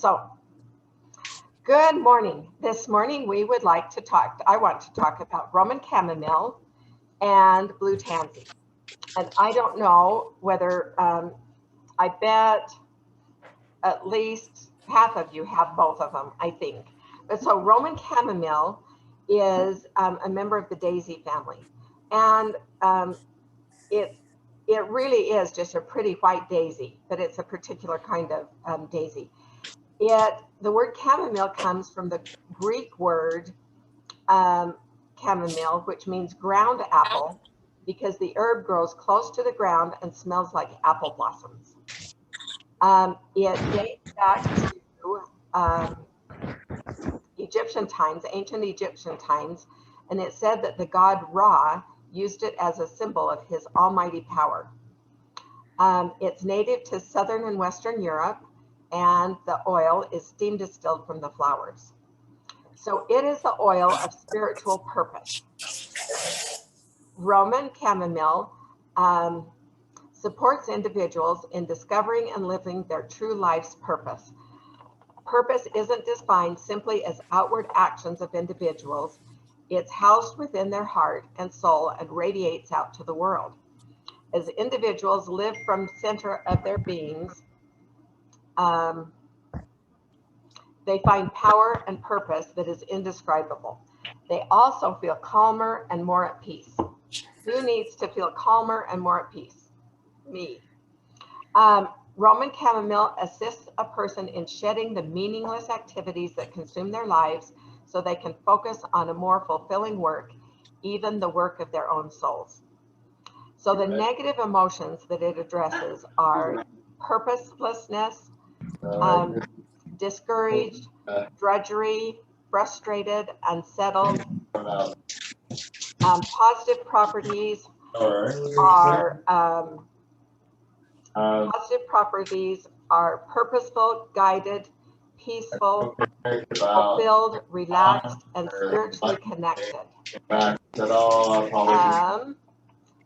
So, good morning. This morning we would like to talk, I want to talk about Roman chamomile and blue tansy. And I don't know whether, I bet at least half of you have both of them, I think. But so Roman chamomile is a member of the daisy family. And it really is just a pretty white daisy, but it's a particular kind of daisy. The word chamomile comes from the Greek word chamomile, which means ground apple, because the herb grows close to the ground and smells like apple blossoms. It dates back to Egyptian times, ancient Egyptian times, and it said that the god Ra used it as a symbol of his almighty power. It's native to southern and western Europe, and the oil is steam distilled from the flowers. So it is the oil of spiritual purpose. Roman chamomile supports individuals in discovering and living their true life's purpose. Purpose isn't defined simply as outward actions of individuals. It's housed within their heart and soul and radiates out to the world. As individuals live from the center of their beings, they find power and purpose that is indescribable. They also feel calmer and more at peace. Who needs to feel calmer and more at peace? Me. Roman chamomile assists a person in shedding the meaningless activities that consume their lives so they can focus on a more fulfilling work, even the work of their own souls. So the negative emotions that it addresses are purposelessness, discouraged, drudgery, frustrated, unsettled. Positive properties are purposeful, guided, peaceful, fulfilled, relaxed, and spiritually connected.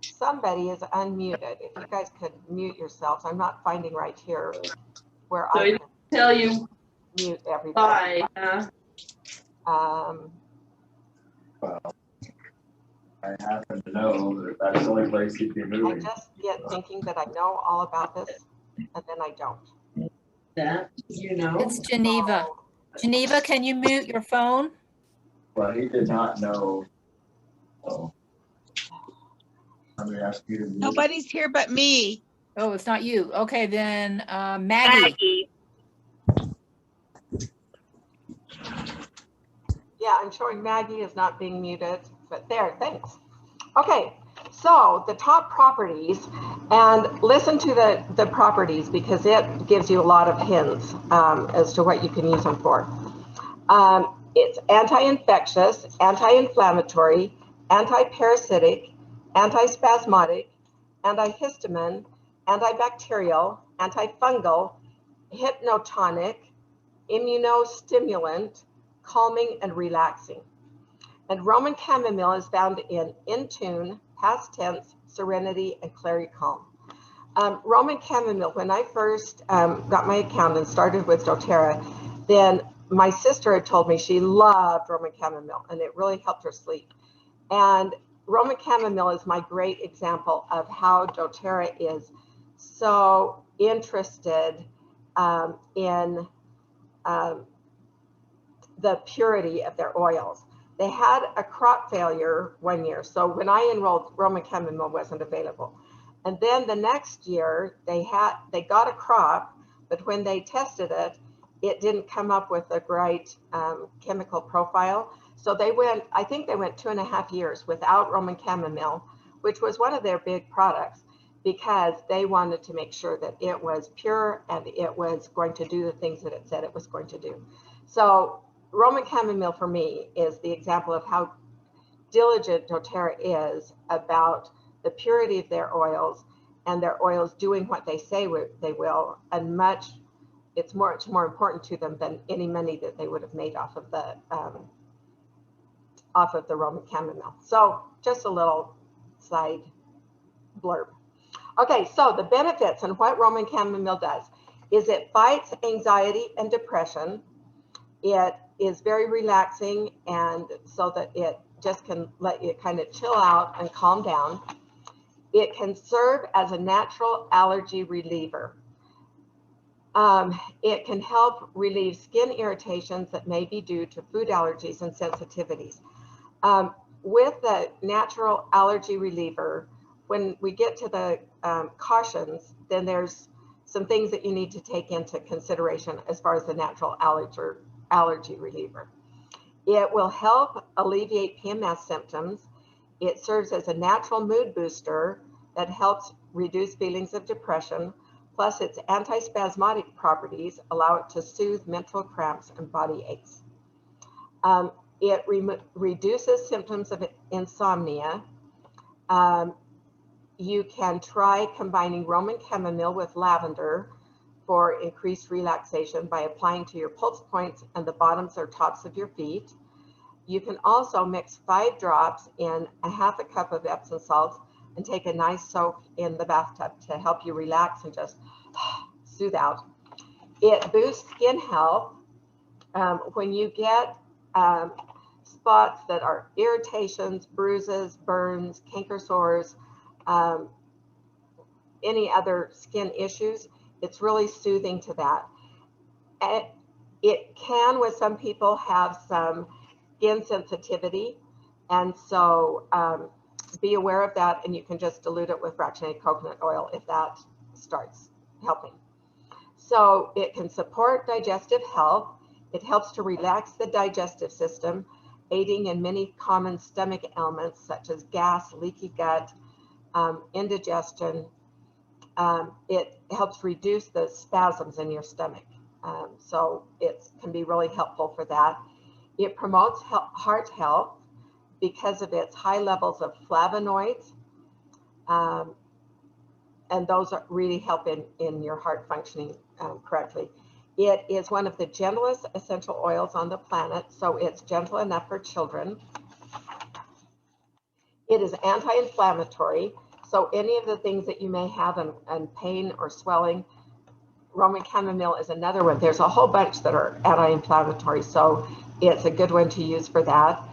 Somebody is unmuted. If you guys could mute yourselves. I'm not finding right here where I can tell you mute everybody. I happen to know that that's the only place you can move. I just get thinking that I know all about this, and then I don't. That, you know. It's Geneva. Geneva, can you mute your phone? Well, he did not know. So I'm going to ask you to mute. Nobody's here but me. Oh, it's not you. Okay, then Maggie. Yeah, I'm showing Maggie is not being muted, but there, thanks. Okay, so the top properties, and listen to the properties because it gives you a lot of hints as to what you can use them for. It's anti-infectious, anti-inflammatory, anti-parasitic, anti-spasmodic, antihistamine, antibacterial, antifungal, hypnotonic, immunostimulant, calming and relaxing. And Roman chamomile is found in tune, past tense, serenity, and clary calm. Roman chamomile, when I first got my account and started with doTERRA, then my sister had told me she loved Roman chamomile and it really helped her sleep. And Roman chamomile is my great example of how doTERRA is so interested in the purity of their oils. They had a crop failure one year. So when I enrolled, Roman chamomile wasn't available. And then the next year they got a crop, but when they tested it, it didn't come up with a great chemical profile. So I think they went 2.5 years without Roman chamomile, which was one of their big products, because they wanted to make sure that it was pure and it was going to do the things that it said it was going to do. So Roman chamomile for me is the example of how diligent doTERRA is about the purity of their oils and their oils doing what they say they will, and it's much more important to them than any money that they would have made off of the Roman chamomile. So just a little side blurb. Okay, so the benefits and what Roman chamomile does. is it fights anxiety and depression. It is very relaxing, and so that it just can let you kind of chill out and calm down. It can serve as a natural allergy reliever. It can help relieve skin irritations that may be due to food allergies and sensitivities. With the natural allergy reliever, when we get to the cautions, then there's some things that you need to take into consideration as far as the natural allergy reliever. It will help alleviate PMS symptoms. It serves as a natural mood booster that helps reduce feelings of depression. Plus, its antispasmodic properties allow it to soothe mental cramps and body aches. It reduces symptoms of insomnia. You can try combining Roman chamomile with lavender for increased relaxation by applying to your pulse points and the bottoms or tops of your feet. You can also mix 5 drops in a half a cup of Epsom salts and take a nice soak in the bathtub to help you relax and just soothe out. It boosts skin health. When you get spots that are irritations, bruises, burns, canker sores, any other skin issues, it's really soothing to that. It can, with some people, have some skin sensitivity, and so be aware of that, and you can just dilute it with fractionated coconut oil if that starts helping. So it can support digestive health. It helps to relax the digestive system, aiding in many common stomach ailments such as gas, leaky gut, indigestion. It helps reduce the spasms in your stomach. So it can be really helpful for that. It promotes heart health because of its high levels of flavonoids. And those really help in your heart functioning correctly. It is one of the gentlest essential oils on the planet, so it's gentle enough for children. It is anti-inflammatory, so any of the things that you may have in pain or swelling, Roman chamomile is another one. There's a whole bunch that are anti-inflammatory, so it's a good one to use for that.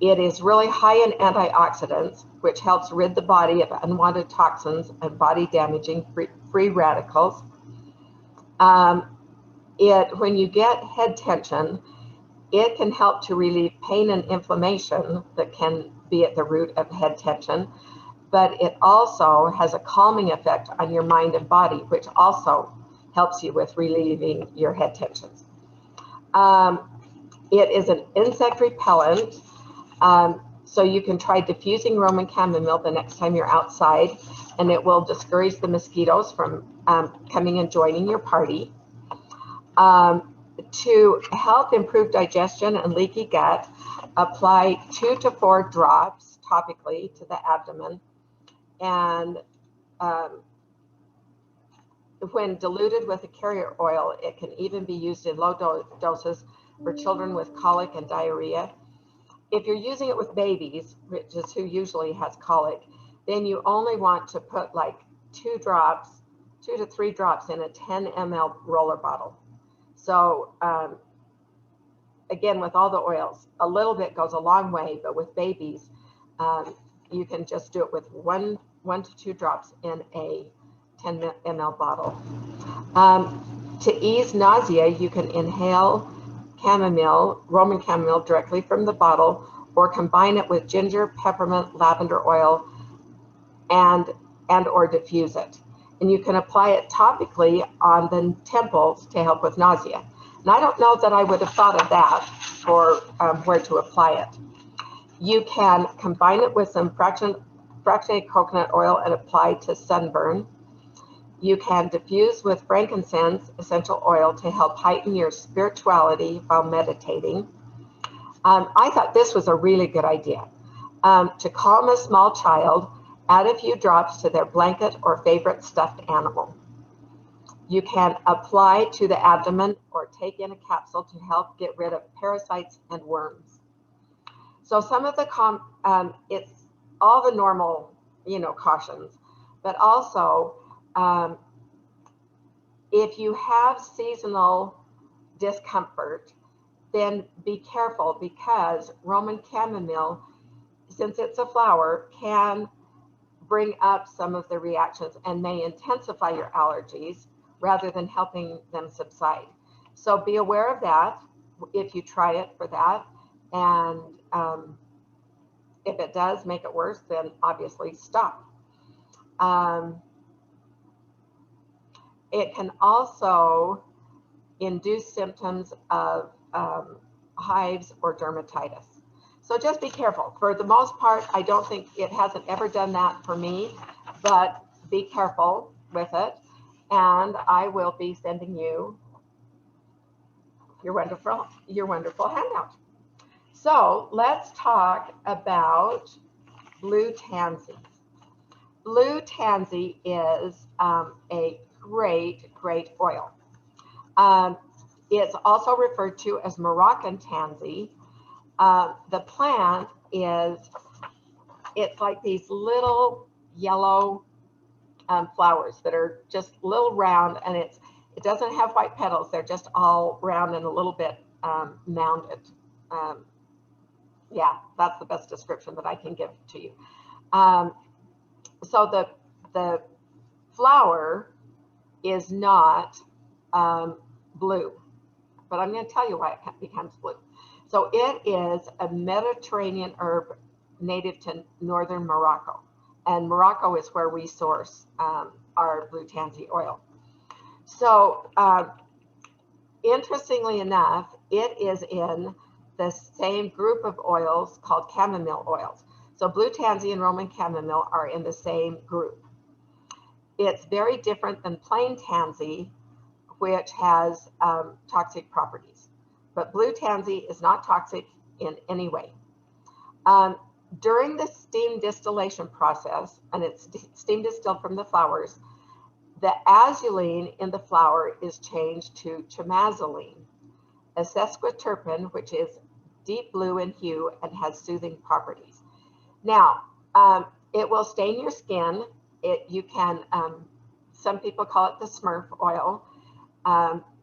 It is really high in antioxidants, which helps rid the body of unwanted toxins and body-damaging free radicals. When you get head tension, it can help to relieve pain and inflammation that can be at the root of head tension, but it also has a calming effect on your mind and body, which also helps you with relieving your head tensions. It is an insect repellent, so you can try diffusing Roman chamomile the next time you're outside, and it will discourage the mosquitoes from coming and joining your party. To help improve digestion and leaky gut, apply 2 to 4 drops topically to the abdomen, and when diluted with a carrier oil, it can even be used in low doses for children with colic and diarrhea. If you're using it with babies, which is who usually has colic, then you only want to put like 2 to 3 drops in a 10 ml roller bottle. So again, with all the oils, a little bit goes a long way, but with babies, you can just do it with 1 to 2 drops in a 10 ml bottle. To ease nausea, you can inhale Roman chamomile directly from the bottle, or combine it with ginger, peppermint, lavender oil, and or diffuse it. And you can apply it topically on the temples to help with nausea. And I don't know that I would have thought of that for where to apply it. You can combine it with some fractionated coconut oil and apply to sunburn. You can diffuse with frankincense essential oil to help heighten your spirituality while meditating. I thought this was a really good idea. To calm a small child, add a few drops to their blanket or favorite stuffed animal. You can apply to the abdomen or take in a capsule to help get rid of parasites and worms. So some of the it's all the normal, cautions, but also if you have seasonal discomfort, then be careful, because Roman chamomile, since it's a flower, can bring up some of the reactions and may intensify your allergies rather than helping them subside. So be aware of that if you try it for that. And if it does make it worse, then obviously stop. It can also induce symptoms of hives or dermatitis. So just be careful. For the most part, I don't think it hasn't ever done that for me, but be careful with it. And I will be sending you your wonderful handout. So let's talk about blue tansy. Blue tansy is a great oil. It's also referred to as Moroccan tansy. The plant it's like these little yellow flowers that are just little round, and it doesn't have white petals. They're just all round and a little bit mounded. Yeah, that's the best description that I can give to you. So the flower is not blue, but I'm going to tell you why it becomes blue. So it is a Mediterranean herb native to northern Morocco, and Morocco is where we source our blue tansy oil. So interestingly enough, it is in the same group of oils called chamomile oils. So blue tansy and Roman chamomile are in the same group. It's very different than plain tansy, which has toxic properties. But blue tansy is not toxic in any way. During the steam distillation process, and it's steam distilled from the flowers, the azulene in the flower is changed to chamazoline, a sesquiterpene, which is deep blue in hue and has soothing properties. Now, it will stain your skin. You can, some people call it the Smurf oil,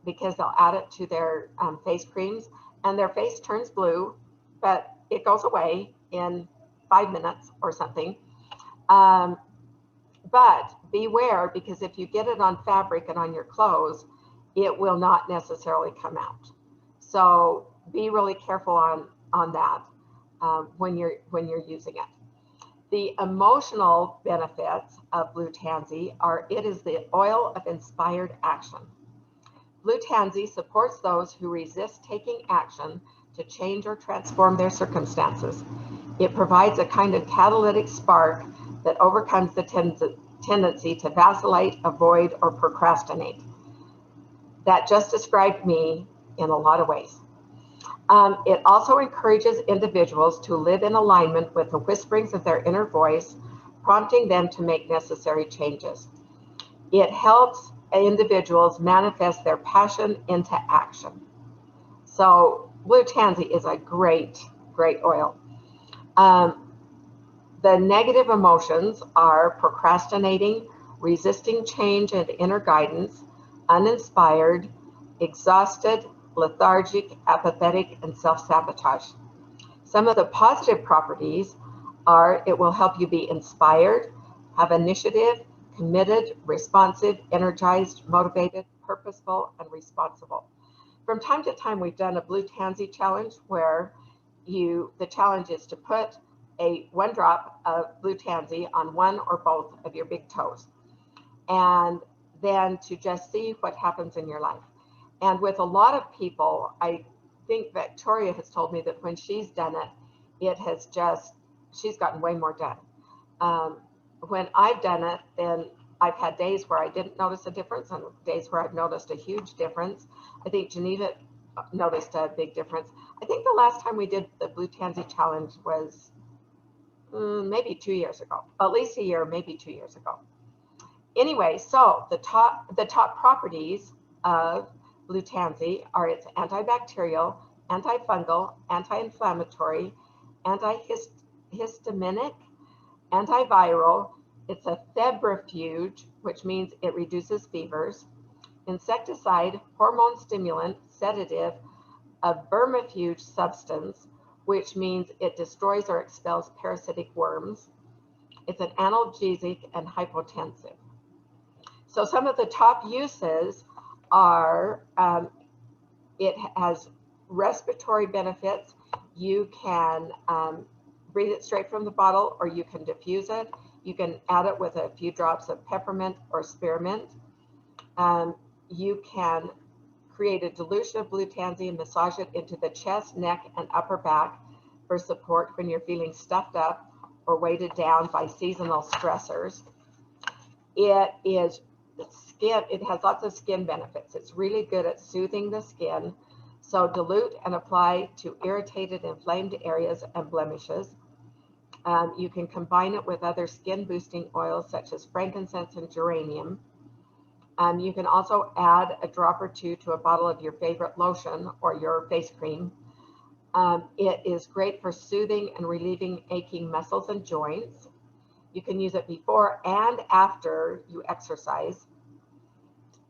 because they'll add it to their face creams, and their face turns blue, but it goes away in 5 minutes or something. But beware, because if you get it on fabric and on your clothes, it will not necessarily come out. So be really careful on that when you're using it. The emotional benefits of blue tansy are it is the oil of inspired action. Blue tansy supports those who resist taking action to change or transform their circumstances. It provides a kind of catalytic spark that overcomes the tendency to vacillate, avoid, or procrastinate. That just described me in a lot of ways. It also encourages individuals to live in alignment with the whisperings of their inner voice, prompting them to make necessary changes. It helps individuals manifest their passion into action. So blue tansy is a great oil. The negative emotions are procrastinating, resisting change and inner guidance, uninspired, exhausted, lethargic, apathetic, and self-sabotage. Some of the positive properties are it will help you be inspired, have initiative, committed, responsive, energized, motivated, purposeful, and responsible. From time to time, we've done a blue tansy challenge where the challenge is to put 1 drop of blue tansy on 1 or both of your big toes, and then to just see what happens in your life. And with a lot of people, I think Victoria has told me that when she's done it, she's gotten way more done. When I've done it, then I've had days where I didn't notice a difference and days where I've noticed a huge difference. I think Geneva noticed a big difference. I think the last time we did the blue tansy challenge was maybe 2 years ago, at least a year, maybe 2 years ago. Anyway, so the top properties of blue tansy are it's antibacterial, antifungal, anti-inflammatory, antihistaminic, antiviral. It's a febrifuge, which means it reduces fevers, insecticide, hormone stimulant, sedative, a vermifuge substance, which means it destroys or expels parasitic worms. It's an analgesic and hypotensive. So some of the top uses are, it has respiratory benefits. You can breathe it straight from the bottle, or you can diffuse it. You can add it with a few drops of peppermint or spearmint. You can create a dilution of blue tansy and massage it into the chest, neck, and upper back for support when you're feeling stuffed up or weighted down by seasonal stressors. It is skin, it has lots of skin benefits. It's really good at soothing the skin. So dilute and apply to irritated, inflamed areas and blemishes. You can combine it with other skin boosting oils such as frankincense and geranium. You can also add a drop or two to a bottle of your favorite lotion or your face cream. It is great for soothing and relieving aching muscles and joints. You can use it before and after you exercise.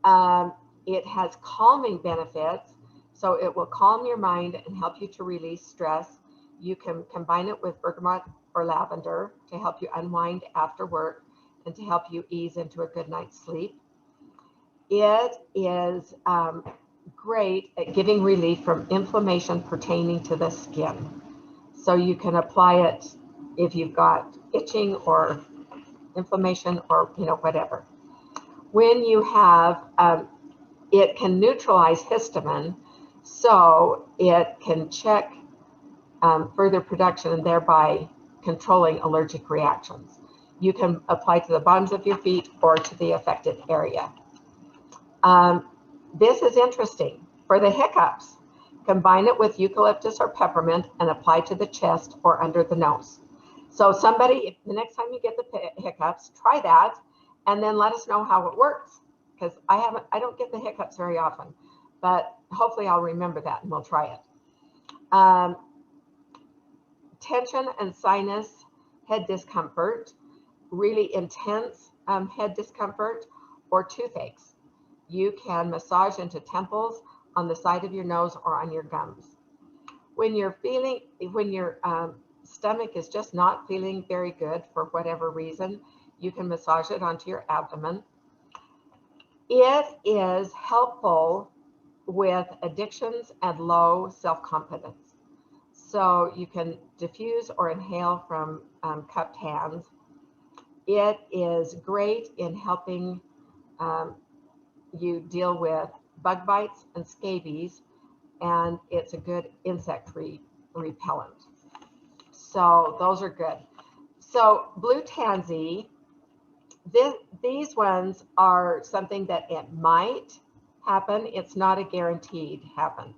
It has calming benefits, so it will calm your mind and help you to release stress. You can combine it with bergamot or lavender to help you unwind after work and to help you ease into a good night's sleep. It is great at giving relief from inflammation pertaining to the skin. So you can apply it if you've got itching or inflammation or whatever. When you have, it can neutralize histamine, so it can check further production and thereby controlling allergic reactions. You can apply to the bottoms of your feet or to the affected area. This is interesting. For the hiccups, combine it with eucalyptus or peppermint and apply to the chest or under the nose. So somebody, if the next time you get the hiccups, try that and then let us know how it works, because I don't get the hiccups very often, but hopefully I'll remember that and we'll try it. Tension and sinus head discomfort, really intense head discomfort, or toothaches. You can massage into temples, on the side of your nose, or on your gums. When your stomach is just not feeling very good for whatever reason, you can massage it onto your abdomen. It is helpful with addictions and low self-confidence. So you can diffuse or inhale from cupped hands. It is great in helping you deal with bug bites and scabies, and it's a good insect repellent. So those are good. So blue tansy, these ones are something that it might happen. It's not a guaranteed happen.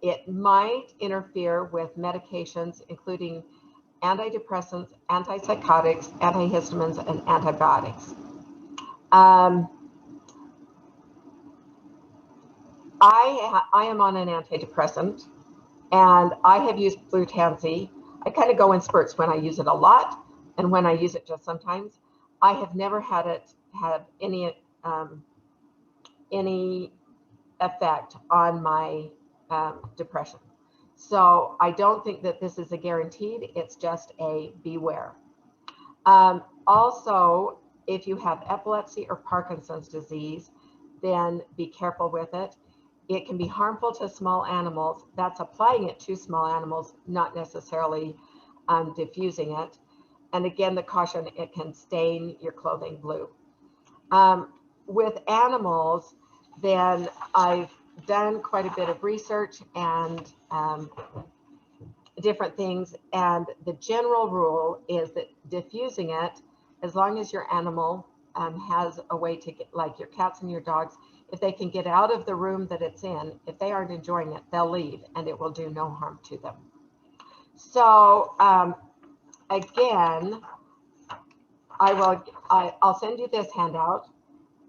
It might interfere with medications, including antidepressants, antipsychotics, antihistamines, and antibiotics. I am on an antidepressant, and I have used blue tansy. I kind of go in spurts when I use it a lot and when I use it just sometimes. I have never had it have any effect on my depression. So I don't think that this is a guaranteed, it's just a beware. Also, if you have epilepsy or Parkinson's disease, then be careful with it. It can be harmful to small animals. That's applying it to small animals, not necessarily diffusing it. And again, the caution, it can stain your clothing blue. With animals, then I've done quite a bit of research and different things. And the general rule is that diffusing it, as long as your animal has a way to get, like your cats and your dogs, if they can get out of the room that it's in, if they aren't enjoying it, they'll leave and it will do no harm to them. So again, I'll send you this handout.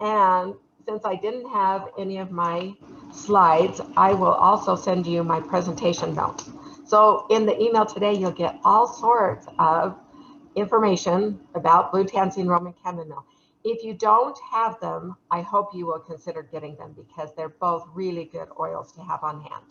And since I didn't have any of my slides, I will also send you my presentation notes. So in the email today, you'll get all sorts of information about blue tansy and Roman chamomile. If you don't have them, I hope you will consider getting them because they're both really good oils to have on hand.